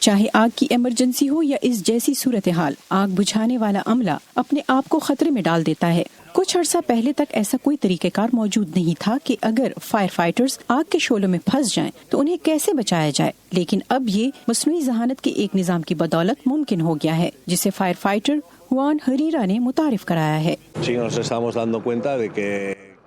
چاہے آگ کی ایمرجنسی ہو یا اس جیسی صورتحال، آگ بجھانے والا عملہ اپنے آپ کو خطرے میں ڈال دیتا ہے۔ کچھ عرصہ پہلے تک ایسا کوئی طریقہ کار موجود نہیں تھا کہ اگر فائر فائٹرز آگ کے شعلوں میں پھنس جائیں تو انہیں کیسے بچایا جائے، لیکن اب یہ مصنوعی ذہانت کے ایک نظام کی بدولت ممکن ہو گیا ہے، جسے فائر فائٹر جوان ہریرا نے متعارف کرایا ہے۔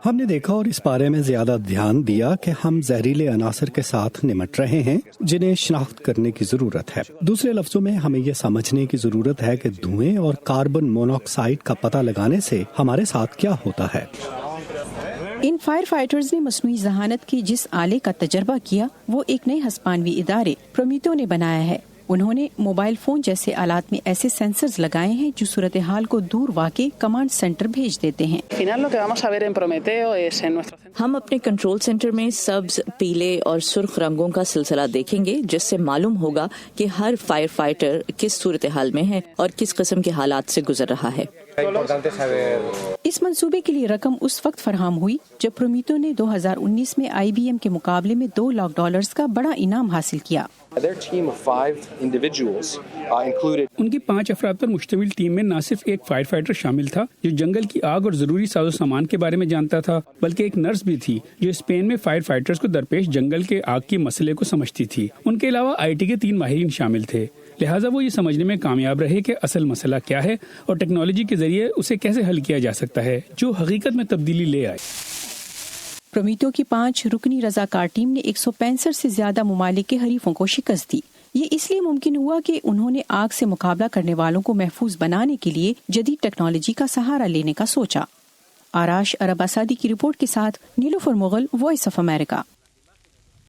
ہم نے دیکھا اور اس بارے میں زیادہ دھیان دیا کہ ہم زہریلے عناصر کے ساتھ نمٹ رہے ہیں جنہیں شناخت کرنے کی ضرورت ہے۔ دوسرے لفظوں میں ہمیں یہ سمجھنے کی ضرورت ہے کہ دھوئیں اور کاربن مونوکسائیڈ کا پتہ لگانے سے ہمارے ساتھ کیا ہوتا ہے۔ ان فائر فائٹرز نے مصنوعی ذہانت کے جس آلے کا تجربہ کیا وہ ایک نئے ہسپانوی ادارے پرومیتو نے بنایا ہے۔ انہوں نے موبائل فون جیسے آلات میں ایسے سینسرز لگائے ہیں جو صورتحال کو دور واقع کمانڈ سینٹر بھیج دیتے ہیں۔ ہم اپنے کنٹرول سینٹر میں سبز، پیلے اور سرخ رنگوں کا سلسلہ دیکھیں گے، جس سے معلوم ہوگا کہ ہر فائر فائٹر کس صورتحال میں ہے اور کس قسم کے حالات سے گزر رہا ہے۔ اس منصوبے کے لیے رقم اس وقت فراہم ہوئی جب پرومیتو نے 2019 میں IBM کے مقابلے میں $2 لاکھ کا بڑا انعام حاصل کیا۔ ان کی 5 افراد پر مشتمل ٹیم میں نہ صرف ایک فائر فائٹر شامل تھا جو جنگل کی آگ اور ضروری ساز و سامان کے بارے میں جانتا تھا، بلکہ ایک نرس بھی تھی جو اسپین میں فائر فائٹرز کو درپیش جنگل کے آگ کے مسئلے کو سمجھتی تھی۔ ان کے علاوہ IT کے 3 ماہرین شامل تھے، لہٰذا وہ یہ سمجھنے میں کامیاب رہے کہ اصل مسئلہ کیا ہے اور ٹیکنالوجی کے ذریعے اسے کیسے حل کیا جا سکتا ہے جو حقیقت میں تبدیلی لے آئے۔ پرومیتو کی 5 رکنی رضاکار ٹیم نے 165 سے زیادہ ممالک کے حریفوں کو شکست دی۔ یہ اس لیے ممکن ہوا کہ انہوں نے آگ سے مقابلہ کرنے والوں کو محفوظ بنانے کے لیے جدید ٹیکنالوجی کا سہارا لینے کا سوچا۔ آراش عرب اسادی کی رپورٹ کے ساتھ نیلوفر مغل، وائس آف امریکہ۔